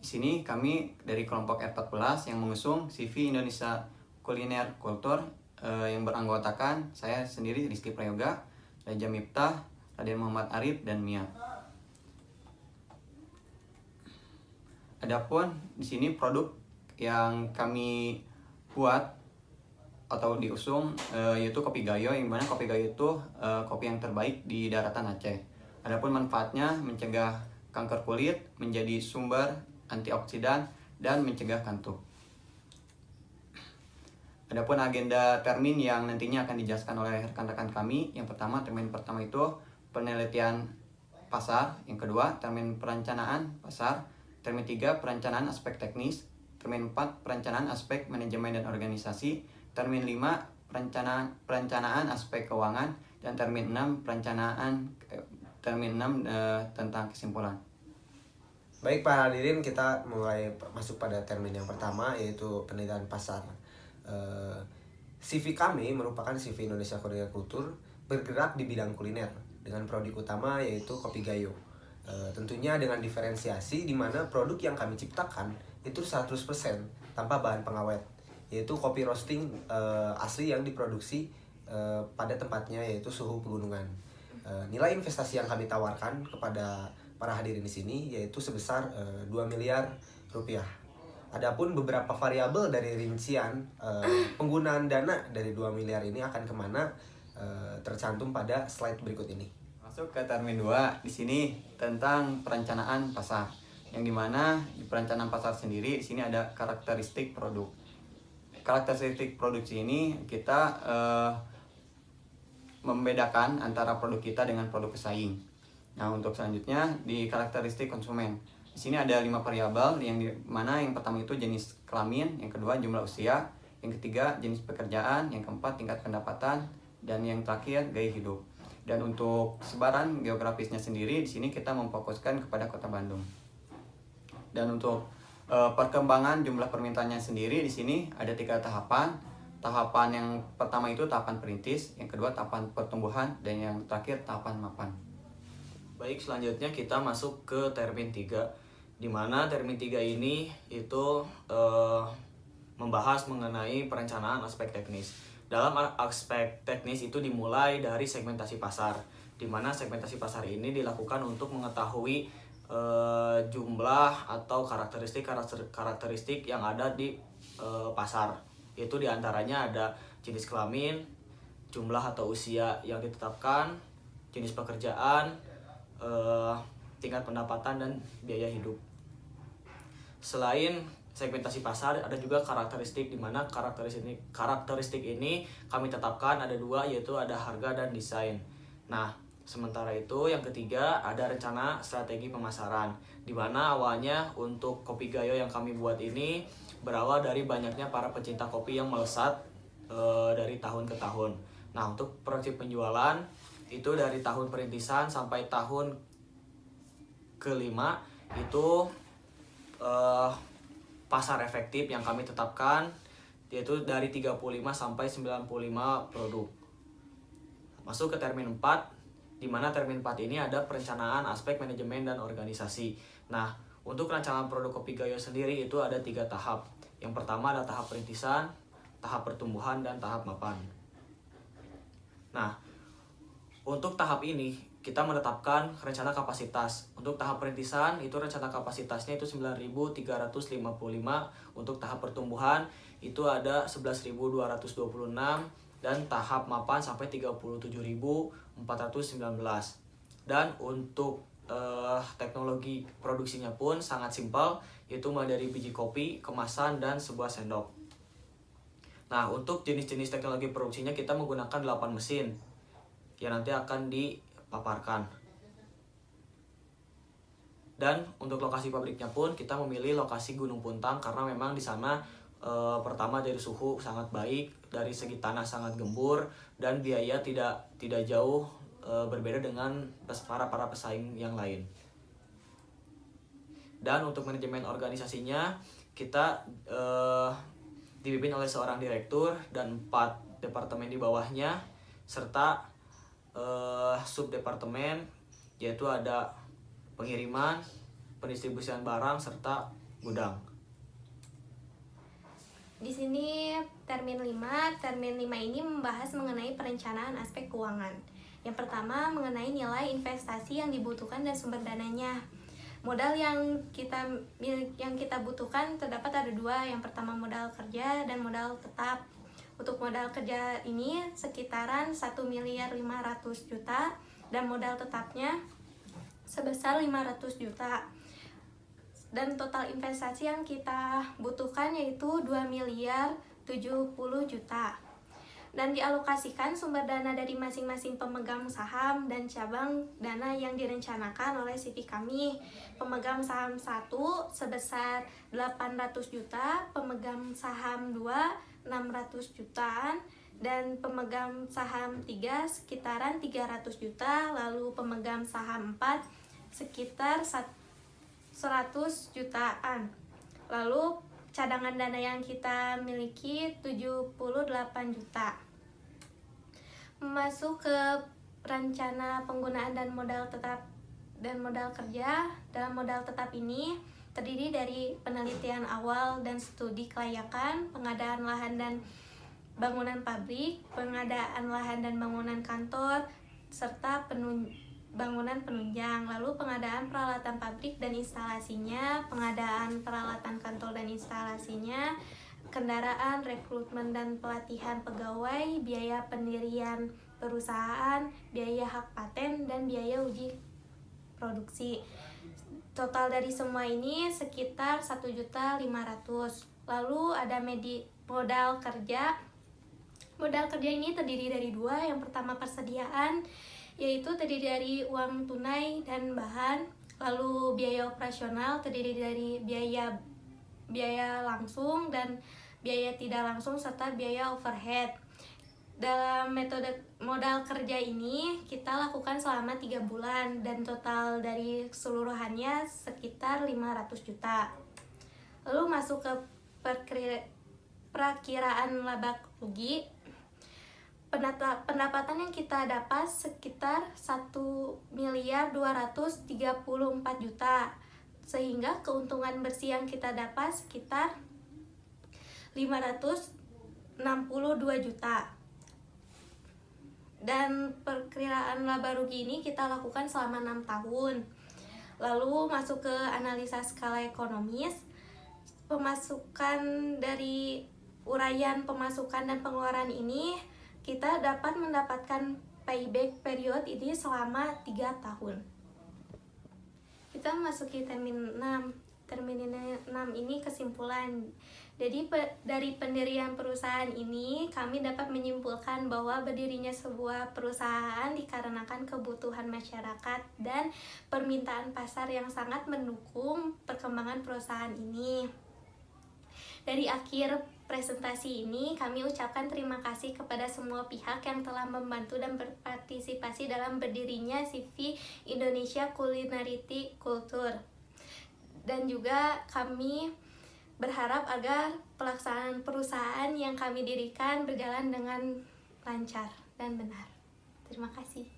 Di sini kami dari kelompok R14 yang mengusung CV Indonesia Kuliner Kultur yang beranggotakan saya sendiri Rizky Prayoga, Raja Miftah, Raden Muhammad Arif, dan Mia. Adapun di sini produk yang kami buat atau diusung yaitu kopi gayo, yang mana kopi gayo itu kopi yang terbaik di daratan Aceh. Adapun manfaatnya mencegah kanker kulit, menjadi sumber antioksidan, dan mencegah kantuk. Adapun agenda termin yang nantinya akan dijelaskan oleh rekan-rekan kami, yang pertama, termin pertama itu penelitian pasar, yang kedua termin perencanaan pasar, termin 3 perencanaan aspek teknis, termin 4 perencanaan aspek manajemen dan organisasi, termin 5 perencanaan aspek keuangan, dan termin 6 tentang kesimpulan. Baik Pak hadirin, kita mulai masuk pada termin yang pertama, yaitu penelitian pasar. CV kami merupakan CV Indonesia Kuliner Kultur, bergerak di bidang kuliner dengan produk utama yaitu kopi gayo. Tentunya dengan diferensiasi di mana produk yang kami ciptakan itu 100% tanpa bahan pengawet, yaitu kopi roasting asli yang diproduksi pada tempatnya, yaitu suhu pegunungan. Nilai investasi yang kami tawarkan kepada para hadirin di sini yaitu sebesar 2 miliar rupiah. Adapun beberapa variabel dari rincian penggunaan dana dari 2 miliar ini akan kemana tercantum pada slide berikut ini. Masuk ke termin 2, di sini tentang perencanaan pasar. Yang dimana di perencanaan pasar sendiri, di sini ada karakteristik produk. Karakteristik produksi ini kita membedakan antara produk kita dengan produk pesaing. Nah, untuk selanjutnya di karakteristik konsumen. Di sini ada 5 variabel, yang mana yang pertama itu jenis kelamin, yang kedua jumlah usia, yang ketiga jenis pekerjaan, yang keempat tingkat pendapatan, dan yang terakhir gaya hidup. Dan untuk sebaran geografisnya sendiri, di sini kita memfokuskan kepada Kota Bandung. Dan untuk perkembangan jumlah permintaannya sendiri, di sini ada 3 tahapan. Tahapan yang pertama itu tahapan perintis, yang kedua tahapan pertumbuhan, dan yang terakhir tahapan mapan. Baik, selanjutnya kita masuk ke termin 3, di mana termin 3 ini itu membahas mengenai perencanaan aspek teknis. Dalam aspek teknis itu dimulai dari segmentasi pasar, di mana segmentasi pasar ini dilakukan untuk mengetahui jumlah atau karakteristik yang ada di pasar. Itu diantaranya ada jenis kelamin, jumlah atau usia yang ditetapkan, jenis pekerjaan, tingkat pendapatan, dan biaya hidup. Selain segmentasi pasar, ada juga karakteristik, di mana karakteristik ini kami tetapkan ada 2, yaitu ada harga dan desain. Nah, sementara itu yang ketiga ada rencana strategi pemasaran, di mana awalnya untuk kopi gayo yang kami buat ini berawal dari banyaknya para pecinta kopi yang melesat dari tahun ke tahun. Nah, untuk proyeksi penjualan itu dari tahun perintisan sampai tahun kelima itu pasar efektif yang kami tetapkan yaitu dari 35 sampai 95 produk. Masuk ke termin 4, di mana termin 4 ini ada perencanaan aspek manajemen dan organisasi. Nah, untuk rancangan produk kopi gayo sendiri itu ada 3 tahap. Yang pertama ada tahap perintisan, tahap pertumbuhan, dan tahap mapan. Nah, untuk tahap ini kita menetapkan rencana kapasitas. Untuk tahap perintisan itu rencana kapasitasnya itu 9.355. Untuk tahap pertumbuhan itu ada 11.226, dan tahap mapan sampai 37.419. Dan untuk teknologi produksinya pun sangat simpel, yaitu mulai dari biji kopi, kemasan, dan sebuah sendok. Nah, untuk jenis-jenis teknologi produksinya kita menggunakan 8 mesin yang nanti akan dipaparkan. Dan untuk lokasi pabriknya pun kita memilih lokasi Gunung Puntang karena memang di sana pertama dari suhu sangat baik, dari segi tanah sangat gembur, dan biaya tidak jauh berbeda dengan para pesaing yang lain. Dan untuk manajemen organisasinya kita dipimpin oleh seorang direktur dan 4 departemen di bawahnya, serta subdepartemen, yaitu ada pengiriman, pendistribusian barang, serta gudang. Di sini termin 5. Termin 5 ini membahas mengenai perencanaan aspek keuangan. Yang pertama mengenai nilai investasi yang dibutuhkan dan sumber dananya. Modal yang kita butuhkan terdapat ada 2. Yang pertama modal kerja dan modal tetap. Untuk modal kerja ini sekitaran 1.500.000.000 dan modal tetapnya sebesar 500 juta. Dan total investasi yang kita butuhkan yaitu 2.070.000.000. Dan dialokasikan sumber dana dari masing-masing pemegang saham dan cabang dana yang direncanakan oleh CV kami. Pemegang saham 1 sebesar 800 juta, pemegang saham 2 600 jutaan, dan pemegang saham 3 sekitaran 300 juta, lalu pemegang saham 4 sekitar 100 jutaan. Lalu cadangan dana yang kita miliki 78 juta. Masuk ke rencana penggunaan dan modal tetap dan modal kerja. Dalam modal tetap ini terdiri dari penelitian awal dan studi kelayakan, pengadaan lahan dan bangunan pabrik, pengadaan lahan dan bangunan kantor, serta bangunan penunjang, lalu pengadaan peralatan pabrik dan instalasinya, pengadaan peralatan kantor dan instalasinya, kendaraan, rekrutmen dan pelatihan pegawai, biaya pendirian perusahaan, biaya hak paten, dan biaya uji produksi. Total dari semua ini sekitar 1.500.000. Lalu ada modal kerja. Modal kerja ini terdiri dari 2. Yang pertama persediaan, yaitu terdiri dari uang tunai dan bahan. Lalu biaya operasional terdiri dari biaya langsung dan biaya tidak langsung serta biaya overhead. Dalam metode modal kerja ini kita lakukan selama 3 bulan dan total dari keseluruhannya sekitar 500 juta. Lalu masuk ke perakiraan laba rugi. Pendapatan yang kita dapat sekitar 1.234.000.000, sehingga keuntungan bersih yang kita dapat sekitar 562 juta. Dan perkiraan laba rugi ini kita lakukan selama 6 tahun. Lalu masuk ke analisa skala ekonomis. Pemasukan dari uraian pemasukan dan pengeluaran ini kita dapat mendapatkan payback period ini selama 3 tahun. Kita masuki termin 6. Termin 6 ini kesimpulan. Jadi dari pendirian perusahaan ini kami dapat menyimpulkan bahwa berdirinya sebuah perusahaan dikarenakan kebutuhan masyarakat dan permintaan pasar yang sangat mendukung perkembangan perusahaan ini. Dari akhir presentasi ini kami ucapkan terima kasih kepada semua pihak yang telah membantu dan berpartisipasi dalam berdirinya CV Indonesia Culinarity Culture. Dan juga kami berharap agar pelaksanaan perusahaan yang kami dirikan berjalan dengan lancar dan benar. Terima kasih.